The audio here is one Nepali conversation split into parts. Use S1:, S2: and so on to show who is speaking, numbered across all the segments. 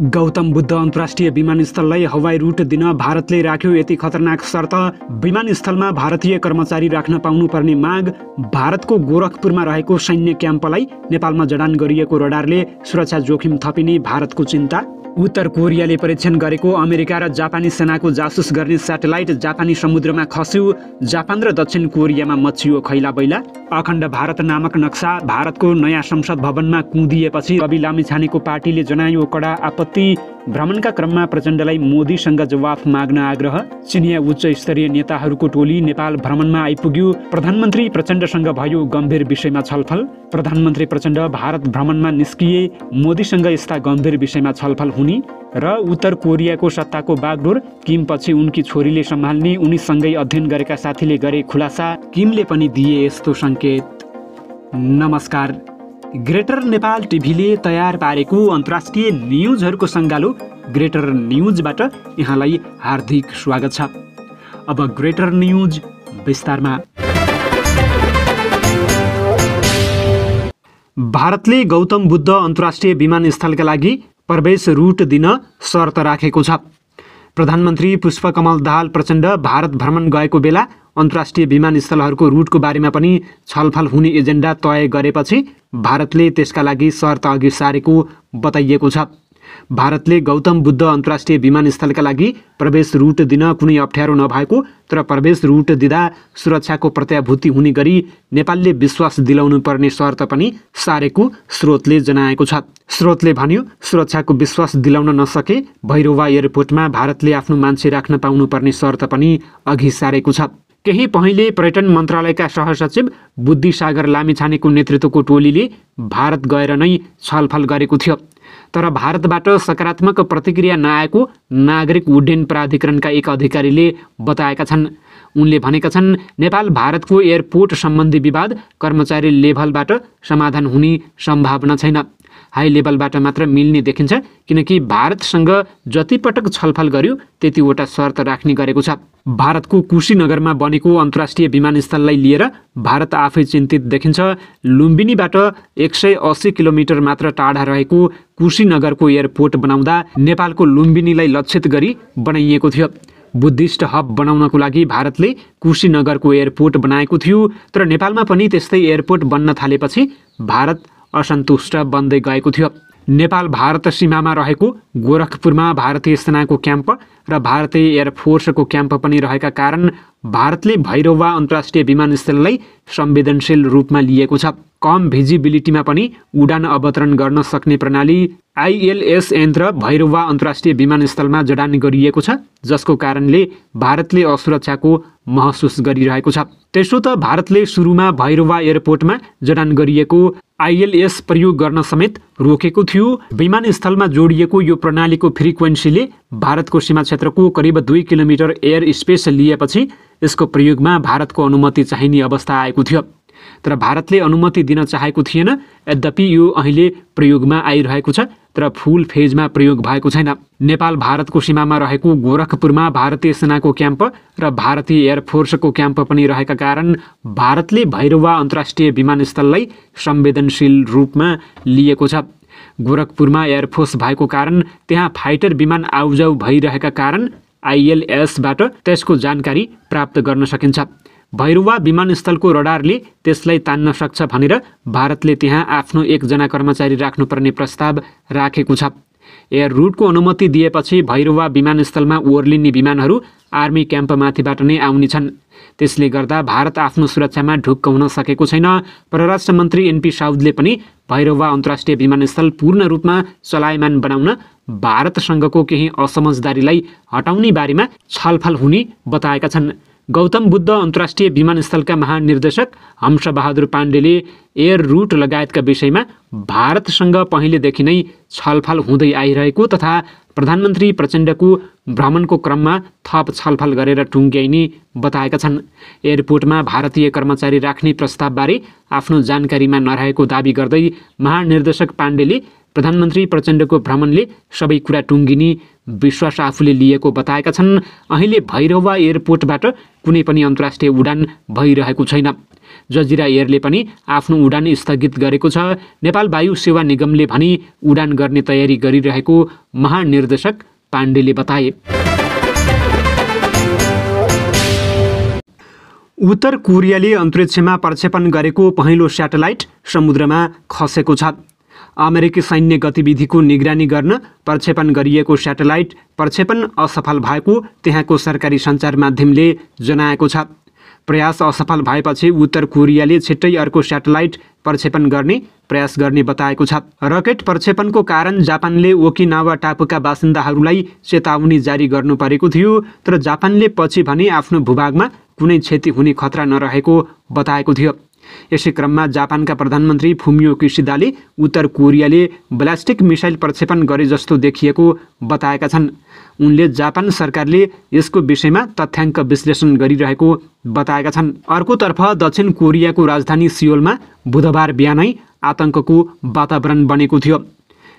S1: गौतम बुद्ध अन्तर्राष्ट्रिय विमानस्थललाई हवाई रुट दिन भारतले राख्यो यति खतरनाक शर्त। विमानस्थलमा भारतीय कर्मचारी राख्न पाउनुपर्ने माग। भारतको गोरखपुरमा रहेको सैन्य क्याम्पलाई नेपालमा जडान गरिएको रडारले सुरक्षा जोखिम थपिने भारतको चिन्ता। उत्तर कोरियाले परीक्षण गरेको अमेरिका र जापानी सेनाको जासुस गर्ने स्याटेलाइट जापानी समुद्रमा खस्यो। जापान र दक्षिण कोरियामा मच्चियो खैला बैला। अखण्ड भारत नामक नक्सा भारतको नयाँ संसद भवनमा कुँदिएपछि रवि लामिछानेको पार्टीले जनायो कडा आपत्ति। भ्रमणका क्रममा प्रचण्डलाई मोदीसँग जवाफ माग्न आग्रह। चिनिया उच्च स्तरीय नेताहरूको टोली नेपाल भ्रमणमा आइपुग्यो। प्रधानमन्त्री प्रचण्डसँग भयो गम्भीर विषयमा छलफल। प्रधानमन्त्री प्रचण्ड भारत भ्रमणमा निस्किए। मोदीसँग यस्ता गम्भीर विषयमा छलफल हुने र उत्तर कोरियाको सत्ताको बागडोर किमपछि उनकी छोरीले सम्हाल्ने उनीसँगै अध्ययन गरेका साथीले गरे खुलासा। किमले पनि दिए यस्तो सङ्केत। नमस्कार, ग्रेटर नेपाल टिभीले तयार पारेको अन्तर्राष्ट्रिय न्युजहरूको सङ्गालो ग्रेटर न्युजबाट यहाँलाई हार्दिक स्वागत छ। अब ग्रेटर न्युज विस्तारमा। भारतले गौतम बुद्ध अन्तर्राष्ट्रिय विमानस्थलका लागि प्रवेश रुट दिन शर्त राखेको छ। प्रधानमन्त्री पुष्पकमल दाहाल प्रचण्ड भारत भ्रमण गएको बेला अन्तर्राष्ट्रिय विमानस्थलहरूको रुटको बारेमा पनि छलफल हुने एजेन्डा तय गरेपछि भारतले त्यसका लागि शर्त अघि सारेको बताइएको छ। भारतले गौतम बुद्ध अन्तर्राष्ट्रिय विमानस्थलका लागि प्रवेश रुट दिन कुनै अप्ठ्यारो नभएको तर प्रवेश रुट दिँदा सुरक्षाको प्रत्याभूति हुने गरी नेपालले विश्वास दिलाउनु पर्ने शर्त पनि सारेको स्रोतले जनाएको छ। स्रोतले भन्यो, सुरक्षाको विश्वास दिलाउन नसके भैरवा एयरपोर्टमा भारतले आफ्नो मान्छे राख्न पाउनुपर्ने शर्त पनि अघि सारेको छ। केही पहिले पर्यटन मन्त्रालयका सहसचिव बुद्धिसागर लामिछानेको नेतृत्वको टोलीले भारत गएर नै छलफल गरेको थियो। तर भारतबाट सकारात्मक प्रतिक्रिया नआएको नागरिक उड्डयन प्राधिकरणका एक अधिकारीले बताएका छन्। उनले भनेका छन्, नेपाल भारतको एयरपोर्ट सम्बन्धी विवाद कर्मचारी लेभलबाट समाधान हुने सम्भावना छैन। हाई लेभलबाट मात्र मिल्ने देखिन्छ, किनकि भारतसँग जतिपटक छलफल गर्यो त्यतिवटा शर्त राख्ने गरेको छ। भारतको कुशीनगरमा बनेको अन्तर्राष्ट्रिय विमानस्थललाई लिएर भारत आफै चिन्तित देखिन्छ। लुम्बिनीबाट 180 किलोमिटर मात्र टाढा रहेको कुशीनगरको एयरपोर्ट बनाउँदा नेपालको लुम्बिनीलाई लक्षित गरी बनाइएको थियो। बुद्धिस्ट हब बनाउनको लागि भारतले कुशीनगरको एयरपोर्ट बनाएको थियो, तर नेपालमा पनि त्यस्तै एयरपोर्ट बन्न थालेपछि भारत असन्तुष्ट बन्दै गएको थियो। नेपाल भारत सीमामा रहेको गोरखपुरमा भारतीय सेनाको क्याम्प र भारतीय एयरफोर्सको क्याम्प पनि रहेका कारण भारतले भैरवा अन्तर्राष्ट्रिय विमानस्थललाई संवेदनशील रूपमा लिएको छ। कम भिजिबिलिटीमा पनि उडान अवतरण गर्न सक्ने प्रणाली ILS यन्त्र भैरवा अन्तर्राष्ट्रिय विमानस्थलमा जडान गरिएको छ, जसको कारणले भारतले असुरक्षाको महसुस गरिरहेको छ। त्यसो त भारतले सुरुमा भैरवा एयरपोर्टमा जडान गरिएको ILS प्रयोग गर्न समेत रोकेको थियो। विमानस्थलमा जोडिएको यो प्रणालीको फ्रिक्वेन्सीले भारतको सीमा क्षेत्रको करिब 2 किलोमिटर एयर स्पेस लिएपछि यसको प्रयोगमा भारतको अनुमति चाहिने अवस्था आएको थियो। तर भारतले अनुमति दिन चाहेको थिएन। यद्यपि यो अहिले प्रयोगमा आइरहेको छ, तर फुल फेजमा प्रयोग भएको छैन। नेपाल भारतको सीमामा रहेको गोरखपुरमा भारतीय सेनाको क्याम्प र भारतीय एयरफोर्सको क्याम्प पनि रहेका कारण भारतले भैरवा अन्तर्राष्ट्रिय विमानस्थललाई संवेदनशील रूपमा लिएको छ। गोरखपुरमा एयरफोर्स भएको कारण त्यहाँ फाइटर विमान आउजाउ भइरहेका कारण ILSबाट त्यसको जानकारी प्राप्त गर्न सकिन्छ। भैरवा विमानस्थलको रडारले त्यसलाई तान्न सक्छ भनेर भारतले त्यहाँ आफ्नो 1 जना कर्मचारी राख्नुपर्ने प्रस्ताव राखेको छ। एयर रुटको अनुमति दिएपछि भैरवा विमानस्थलमा ओर्लिने विमानहरू आर्मी क्याम्पमाथिबाट नै आउने छन्। त्यसले गर्दा भारत आफ्नो सुरक्षामा ढुक्क हुन सकेको छैन। परराष्ट्र मन्त्री NP साउदले पनि भैरवा अन्तर्राष्ट्रिय विमानस्थल पूर्ण रूपमा चलायमान बनाउन भारतसँगको केही असमझदारीलाई हटाउने बारेमा छलफल हुने बताएका छन्। गौतम बुद्ध अन्तर्राष्ट्रिय विमानस्थलका महानिर्देशक हंसबहादुर पाण्डेले एयर रुट लगायतका विषयमा भारतसँग पहिलेदेखि नै छलफल हुँदै आइरहेको तथा प्रधानमन्त्री प्रचण्डको भ्रमणको क्रममा थप छलफल गरेर टुङ्ग्याइने बताएका छन्। एयरपोर्टमा भारतीय कर्मचारी राख्ने प्रस्तावबारे आफ्नो जानकारीमा नरहेको दाबी गर्दै महानिर्देशक पाण्डेले प्रधानमन्त्री प्रचण्डको भ्रमणले सबै कुरा टुङ्गिने विश्वास आफूले लिएको बताएका छन्। अहिले भैरवा एयरपोर्टबाट कुनै पनि अन्तर्राष्ट्रिय उडान भइरहेको छैन। जजिरा एयरले पनि आफ्नो उडान स्थगित गरेको छ। नेपाल वायु सेवा निगमले भने उडान गर्ने तयारी गरिरहेको महानिर्देशक पाण्डेले बताए। उत्तर कोरियाले अन्तरिक्षमा प्रक्षेपण गरेको पहिलो स्याटेलाइट समुद्रमा खसेको छ। अमेरिकी सैन्य गतिविधिको निगरानी गर्न प्रक्षेपण गरिएको स्याटेलाइट प्रक्षेपण असफल भएको त्यहाँको सरकारी सञ्चार माध्यमले जनाएको छ। प्रयास असफल भएपछि उत्तर कोरियाले छिट्टै अर्को स्याटेलाइट प्रक्षेपण गर्ने प्रयास गर्ने बताएको छ। रकेट प्रक्षेपणको कारण जापानले ओकिनावा टापुका बासिन्दाहरूलाई चेतावनी जारी गर्नु परेको थियो, तर जापानले पछि भने आफ्नो भूभागमा कुनै क्षति हुने खतरा नरहेको बताएको थियो। यसै क्रममा जापानका प्रधानमन्त्री फुमियो किसिदाले उत्तर कोरियाले ब्यालिस्टिक मिसाइल प्रक्षेपण गरे जस्तो देखिएको बताएका छन्। उनले जापान सरकारले यसको विषयमा तथ्याङ्क विश्लेषण गरिरहेको बताएका छन्। अर्कोतर्फ दक्षिण कोरियाको राजधानी सियोलमा बुधबार बिहानै आतंकको वातावरण बनेको थियो।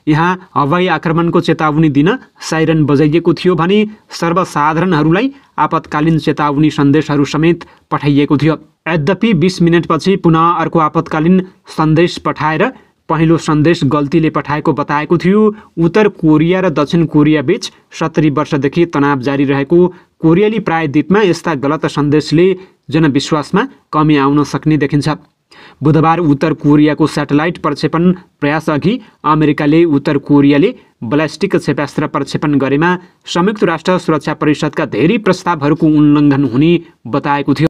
S1: यहाँ हवाई आक्रमणको चेतावनी दिन साइरन बजाइएको थियो भने सर्वसाधारणहरूलाई आपतकालीन चेतावनी सन्देशहरू समेत पठाइएको थियो। यद्यपि 20 मिनटपछि पुनः अर्को आपतकालीन सन्देश पठाएर पहिलो सन्देश गल्तीले पठाएको बताएको थियो। उत्तर कोरिया र दक्षिण कोरिया बीच 70 वर्षदेखि तनाव जारी रहेको कोरियाली प्रायद्वीपमा यस्ता गलत सन्देशले जनविश्वासमा कमी आउन सक्ने देखिन्छ। बुधबार उत्तर कोरियाको स्याटेलाइट प्रक्षेपण प्रयास अघि अमेरिकाले उत्तर कोरियाले ब्यालिस्टिक क्षेपणास्त्र प्रक्षेपण गरेमा संयुक्त राष्ट्र सुरक्षा परिषदका धेरै प्रस्तावहरूको उल्लङ्घन हुने बताएको थियो।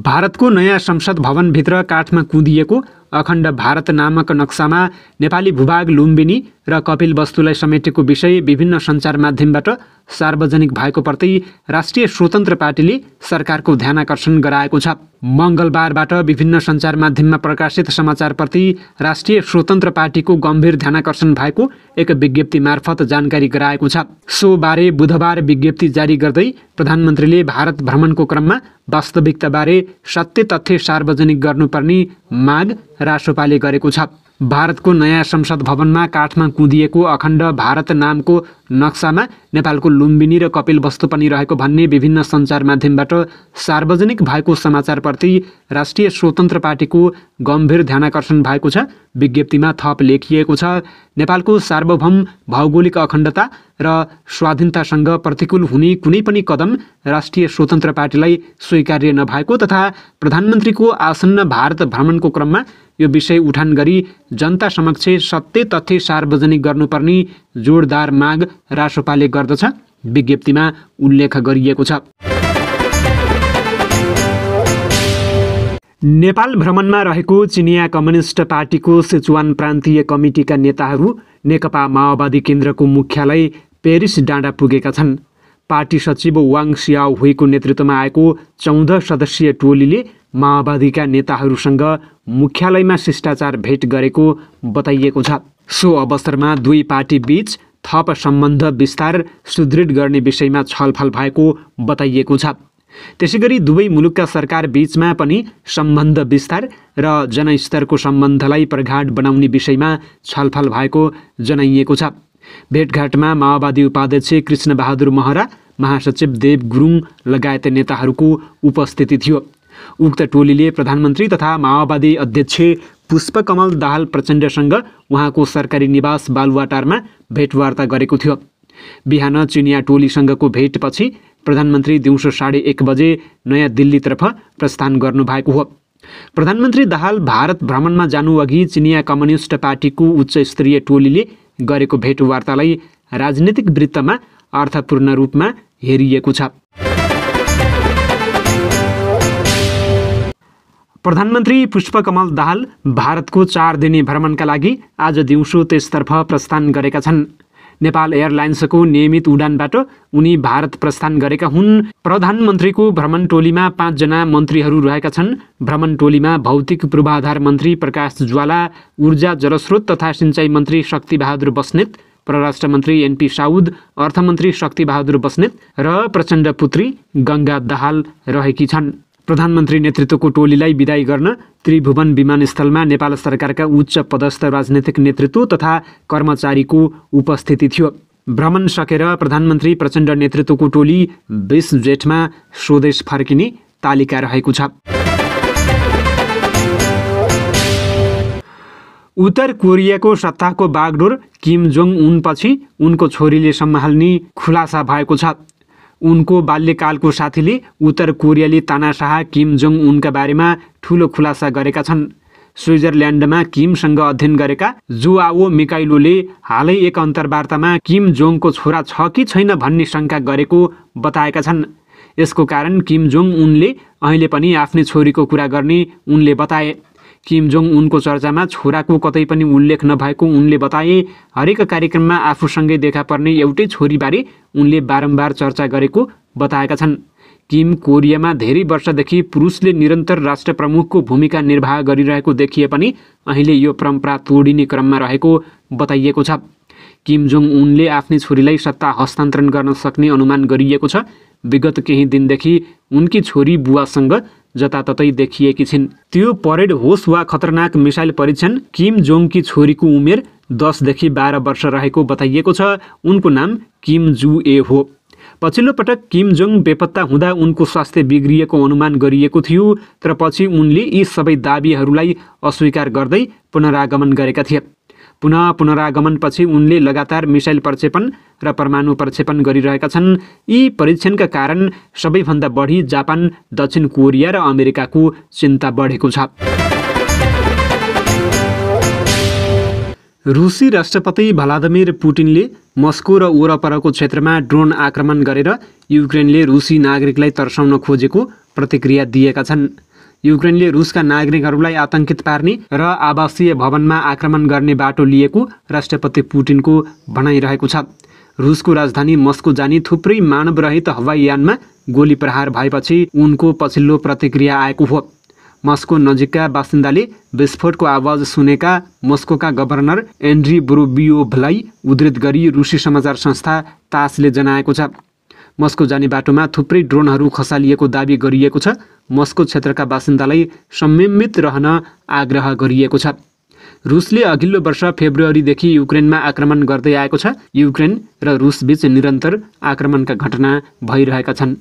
S1: भारतको नयाँ संसद भवनभित्र काठमा कुँदिएको अखण्ड भारत नामक नक्सामा नेपाली भूभाग लुम्बिनी र कपिलवस्तुलाई समेटेको विषय विभिन्न सञ्चार माध्यमबाट सार्वजनिक भएको प्रति राष्ट्रिय स्वतन्त्र पार्टीले सरकारको ध्यानाकर्षण गराएको छ। मङ्गलबारबाट विभिन्न सञ्चार माध्यममा प्रकाशित समाचारप्रति राष्ट्रिय स्वतन्त्र पार्टीको गम्भीर ध्यानाकर्षण भएको एक विज्ञप्ति मार्फत जानकारी गराएको छ। सोबारे बुधबार विज्ञप्ति जारी गर्दै प्रधानमन्त्रीले भारत भ्रमणको क्रममा वास्तविकताबारे सत्य तथ्य सार्वजनिक गर्नुपर्ने माग रासोपाले गरेको छ। भारतको नयाँ संसद भवनमा काठमा कुँदिएको अखण्ड भारत नामको नक्सामा नेपालको लुम्बिनी र कपिलवस्तु पनि रहेको भन्ने विभिन्न सञ्चार माध्यमबाट सार्वजनिक भएको समाचारप्रति राष्ट्रिय स्वतन्त्र पार्टीको गम्भीर ध्यानाकर्षण भएको छ। विज्ञप्तिमा थप लेखिएको छ, नेपालको सार्वभौम भौगोलिक अखण्डता र स्वाधीनतासँग प्रतिकूल हुने कुनै पनि कदम राष्ट्रिय स्वतन्त्र पार्टीलाई स्वीकार्य नभएको तथा प्रधानमन्त्रीको आसन्न भारत भ्रमणको क्रममा यो विषय उठान गरी जनता समक्ष सत्य तथ्य सार्वजनिक गर्नुपर्ने जोडदार माग रासोपाले गर्दछ, विज्ञप्तिमा उल्लेख गरिएको छ। नेपाल भ्रमणमा रहेको चिनिया कम्युनिस्ट पार्टीको सिचुवान प्रान्तीय कमिटीका नेताहरू नेकपा माओवादी केन्द्रको मुख्यालय पेरिस डाँडा पुगेका छन्। पार्टी सचिव वाङ सियाओ हुईको नेतृत्वमा आएको 14 सदस्यीय टोलीले माओवादीका नेताहरूसँग मुख्यालयमा शिष्टाचार भेट गरेको बताइएको छ। सो अवसरमा दुई पार्टी बीच थप सम्बन्ध विस्तार सुदृढ गर्ने विषयमा छलफल भएको बताइएको छ। त्यसैगरी दुवै मुलुकका सरकार बीचमा पनि सम्बन्ध विस्तार र जनस्तरको सम्बन्धलाई प्रगाढ बनाउने विषयमा छलफल भएको जनाइएको छ। भेटघाटमा माओवादी उपाध्यक्ष कृष्णबहादुर महरा, महासचिव देव गुरुङ लगायत नेताहरूको उपस्थिति थियो। उक्त टोलीले प्रधानमन्त्री तथा माओवादी अध्यक्ष पुष्पकमल दाहाल प्रचण्डसँग उहाँको सरकारी निवास बालुवाटारमा भेटवार्ता गरेको थियो। बिहान चिनिया टोलीसँगको भेटपछि प्रधानमन्त्री दिउँसो 1:30 बजे नयाँ दिल्लीतर्फ प्रस्थान गर्नुभएको हो। प्रधानमन्त्री दाहाल भारत भ्रमणमा जानुअघि चिनिया कम्युनिस्ट पार्टीको उच्च स्तरीय टोलीले गरेको भेटवार्तालाई राजनीतिक वृत्तमा अर्थपूर्ण रूपमा हेरिएको छ। प्रधानमन्त्री पुष्पकमल दाहाल भारतको 4 दिने भ्रमणका लागि आज दिउँसो त्यसतर्फ प्रस्थान गरेका छन्। नेपाल एयरलाइन्सको नियमित उडानबाट उनी भारत प्रस्थान गरेका हुन्। प्रधानमन्त्रीको भ्रमण टोलीमा 5 जना मन्त्रीहरू रहेका छन्। भ्रमण टोलीमा भौतिक पूर्वाधार मन्त्री प्रकाश ज्वाला, ऊर्जा जलस्रोत तथा सिंचाई मन्त्री शक्तिबहादुर बस्नेत, परराष्ट्र मन्त्री एनपी साउद, अर्थमन्त्री शक्तिबहादुर बस्नेत र प्रचण्ड पुत्री गङ्गा दाहाल रहेकी छन्। प्रधानमन्त्री नेतृत्वको टोलीलाई बिदाई गर्न त्रिभुवन विमानस्थलमा नेपाल सरकारका उच्च पदस्थ राजनैतिक नेतृत्व तथा कर्मचारीको उपस्थिति थियो। भ्रमण सकेर प्रधानमन्त्री प्रचण्ड नेतृत्वको टोली 20 जेठमा स्वदेश फर्किने तालिका रहेको छ। उत्तर कोरियाको सत्ताको बागडोर किम जोङ उनपछि उनको छोरीले सम्हाल्ने खुलासा भएको छ। उनको बाल्यकालको साथीले उत्तर कोरियाली तानाशाह किम जोङ उनका बारेमा ठूलो खुलासा गरेका छन्। स्विजरल्यान्डमा किमसँग अध्ययन गरेका जोआओ मिकाइलोले हालै एक अन्तर्वार्तामा किम जोङको छोरा छ कि छैन भन्ने शङ्का गरेको बताएका छन्। यसको कारण किम जोङ उनले अहिले पनि आफ्नै छोरीको कुरा गर्ने उनले बताए। किम जोङ उनको चर्चामा छोराको कतै पनि उल्लेख नभएको उनले बताए। हरेक कार्यक्रममा आफूसँगै देखा पर्ने एउटै छोरीबारे उनले बारम्बार चर्चा गरेको बताएका छन्। किम कोरियामा धेरै वर्षदेखि पुरुषले निरन्तर राष्ट्र प्रमुखको भूमिका निर्वाह गरिरहेको देखिए पनि अहिले यो परम्परा तोडिने क्रममा रहेको बताइएको छ। किम जोङ उनले आफ्नै छोरीलाई सत्ता हस्तान्तरण गर्न सक्ने अनुमान गरिएको छ। विगत केही दिनदेखि उनकी छोरी बुवासँग जताततै देखिएकी छिन्। त्यो परेड होस् वा खतरनाक मिसाइल परीक्षण, किम जोङकी छोरीको उमेर 10 देखि 12 वर्ष रहेको बताइएको छ। उनको नाम किम जु ए हो। पछिल्लो पटक किम जोङ बेपत्ता हुँदा उनको स्वास्थ्य बिग्रिएको अनुमान गरिएको थियो, तर पछि उनले यी सबै दाबीहरूलाई अस्वीकार गर्दै पुनरागमन गरेका थिए। पुनरागमनपछि उनले लगातार मिसाइल प्रक्षेपण र परमाणु प्रक्षेपण गरिरहेका छन्। यी परीक्षणका कारण सबैभन्दा बढी जापान, दक्षिण कोरिया र अमेरिकाको चिन्ता बढेको छ। रुसी राष्ट्रपति भ्लादिमिर पुटिनले मस्को र वरपरको क्षेत्रमा ड्रोन आक्रमण गरेर युक्रेनले रुसी नागरिकलाई तर्साउन खोजेको प्रतिक्रिया दिएका छन्। युक्रेनले रुसका नागरिकहरूलाई आतंकित पार्ने र आवासीय भवनमा आक्रमण गर्ने बाटो लिएको राष्ट्रपति पुटिनको भनाइरहेको छ। रुसको राजधानी मस्को जाने थुप्रै मानवरहित हवाईयानमा गोली प्रहार भएपछि उनको पछिल्लो प्रतिक्रिया आएको हो। मस्को नजिकका बासिन्दाले विस्फोटको आवाज सुनेका मस्कोका गभर्नर एन्ड्री बोरोबियोभलाई उद्धृत गरी रुसी समाचार संस्था तासले जनाएको छ। मस्को जाने बाटोमा थुप्रै ड्रोनहरू खसालिएको दाबी गरिएको छ। मस्को क्षेत्रका बासिन्दालाई संयमित रहन आग्रह गरिएको छ। रुसले अघिल्लो वर्ष फेब्रुअरीदेखि युक्रेनमा आक्रमण गर्दै आएको छ। युक्रेन र रुसबीच निरन्तर आक्रमणका घटना भइरहेका छन्।